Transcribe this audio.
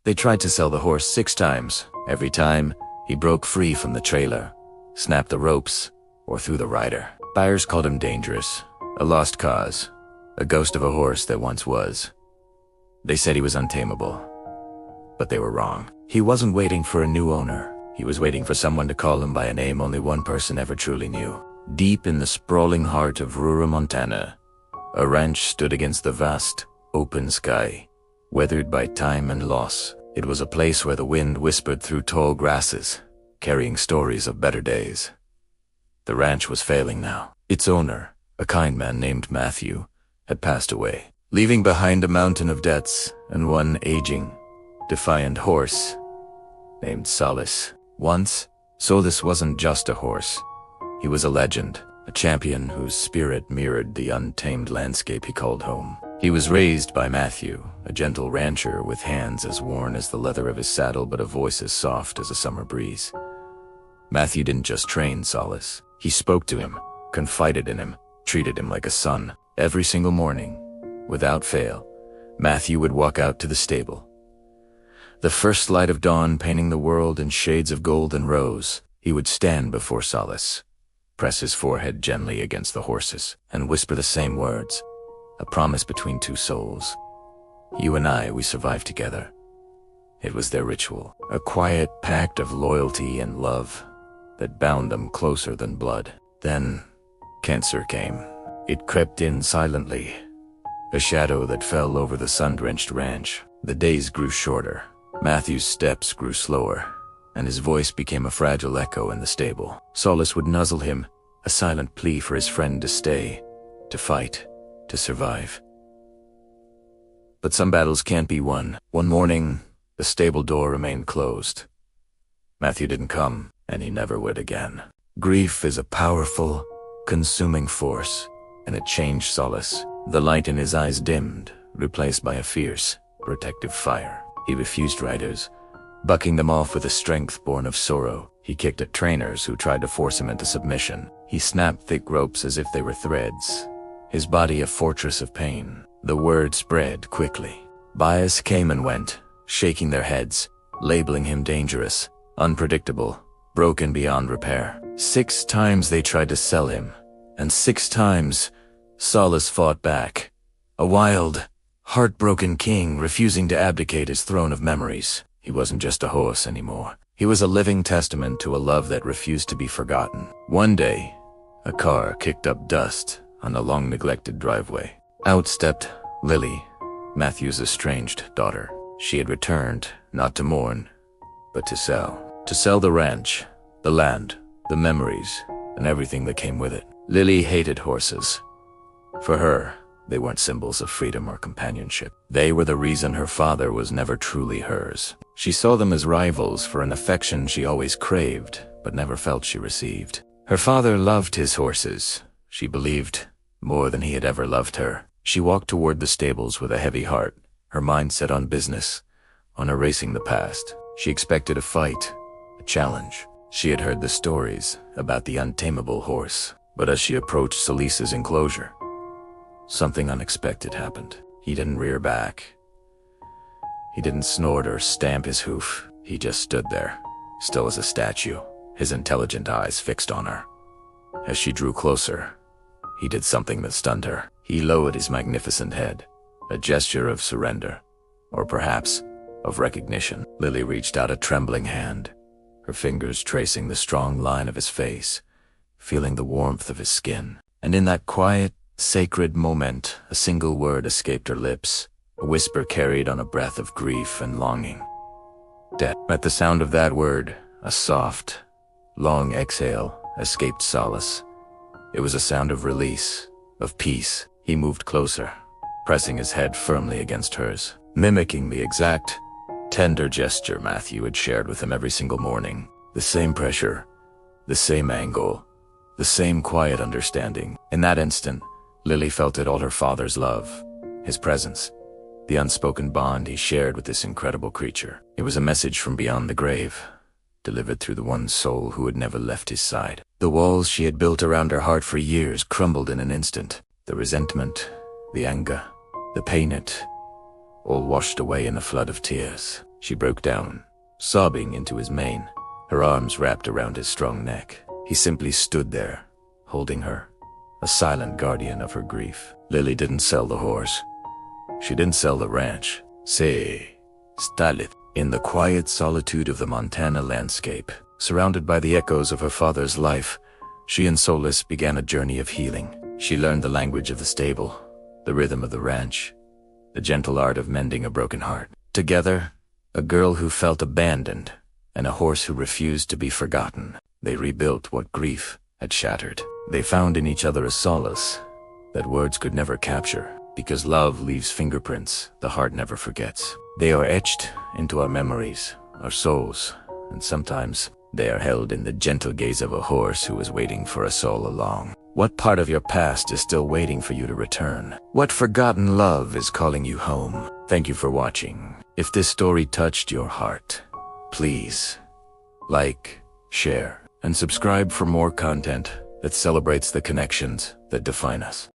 They tried to sell the horse 6 times. Every time, he broke free from the trailer, snapped the ropes, or threw the rider. Buyers called him dangerous, a lost cause, a ghost of a horse that once was. They said he was untamable, but they were wrong. He wasn't waiting for a new owner. He was waiting for someone to call him by a name only one person ever truly knew. Deep in the sprawling heart of rural Montana, a ranch stood against the vast, open sky, weathered by time and loss. It was a place where the wind whispered through tall grasses, carrying stories of better days. The ranch was failing now. Its owner, a kind man named Matthew, had passed away, leaving behind a mountain of debts and one aging, defiant horse named Solace. Once, Solace wasn't just a horse. He was a legend, a champion whose spirit mirrored the untamed landscape he called home. He was raised by Matthew, a gentle rancher with hands as worn as the leather of his saddle but a voice as soft as a summer breeze. Matthew didn't just train Solace. He spoke to him, confided in him, treated him like a son. Every single morning, without fail, Matthew would walk out to the stable. The first light of dawn painting the world in shades of gold and rose, he would stand before Solace, press his forehead gently against the horse's, and whisper the same words, a promise between two souls. You and I, we survived together. It was their ritual, a quiet pact of loyalty and love that bound them closer than blood. Then, cancer came. It crept in silently, a shadow that fell over the sun-drenched ranch. The days grew shorter. Matthew's steps grew slower, and his voice became a fragile echo in the stable. Solace would nuzzle him, a silent plea for his friend to stay, to fight, to survive. But some battles can't be won. One morning, the stable door remained closed. Matthew didn't come, and he never would again. Grief is a powerful, consuming force, and it changed Solace. The light in his eyes dimmed, replaced by a fierce, protective fire. He refused riders, bucking them off with a strength born of sorrow. He kicked at trainers who tried to force him into submission. He snapped thick ropes as if they were threads, his body a fortress of pain. The word spread quickly. Buyers came and went, shaking their heads, labeling him dangerous, unpredictable, broken beyond repair. 6 times they tried to sell him, and 6 times Solace fought back. A wild, heartbroken king refusing to abdicate his throne of memories. He wasn't just a horse anymore. He was a living testament to a love that refused to be forgotten. One day, a car kicked up dust on a long-neglected driveway. Out stepped Lily, Matthew's estranged daughter. She had returned, not to mourn, but to sell. To sell the ranch, the land, the memories, and everything that came with it. Lily hated horses. For her, they weren't symbols of freedom or companionship. They were the reason her father was never truly hers. She saw them as rivals for an affection she always craved, but never felt she received. Her father loved his horses, she believed, more than he had ever loved her. She walked toward the stables with a heavy heart, her mind set on business, on erasing the past. She expected a fight, a challenge. She had heard the stories about the untamable horse, but as she approached Solace's enclosure, something unexpected happened. He didn't rear back. He didn't snort or stamp his hoof. He just stood there, still as a statue, his intelligent eyes fixed on her. As she drew closer, he did something that stunned her. He lowered his magnificent head, a gesture of surrender, or perhaps of recognition. Lily reached out a trembling hand, her fingers tracing the strong line of his face, feeling the warmth of his skin. And in that quiet, sacred moment, a single word escaped her lips, a whisper carried on a breath of grief and longing. Death. At the sound of that word, a soft, long exhale escaped Solace. It was a sound of release, of peace. He moved closer, pressing his head firmly against hers, mimicking the exact, tender gesture Matthew had shared with him every single morning. The same pressure, the same angle, the same quiet understanding. In that instant, Lily felt it all: her father's love, his presence, the unspoken bond he shared with this incredible creature. It was a message from beyond the grave, delivered through the one soul who had never left his side. The walls she had built around her heart for years crumbled in an instant. The resentment, the anger, the pain, it all washed away in a flood of tears. She broke down, sobbing into his mane, her arms wrapped around his strong neck. He simply stood there, holding her, a silent guardian of her grief. Lily didn't sell the horse. She didn't sell the ranch. Se Stalith. In the quiet solitude of the Montana landscape, surrounded by the echoes of her father's life, she and Solis began a journey of healing. She learned the language of the stable, the rhythm of the ranch, the gentle art of mending a broken heart. Together, a girl who felt abandoned and a horse who refused to be forgotten, they rebuilt what grief had shattered. They found in each other a solace that words could never capture, because love leaves fingerprints the heart never forgets. They are etched into our memories, our souls, and sometimes they are held in the gentle gaze of a horse who is waiting for us all along. What part of your past is still waiting for you to return? What forgotten love is calling you home? Thank you for watching. If this story touched your heart, please like, share, and subscribe for more content that celebrates the connections that define us.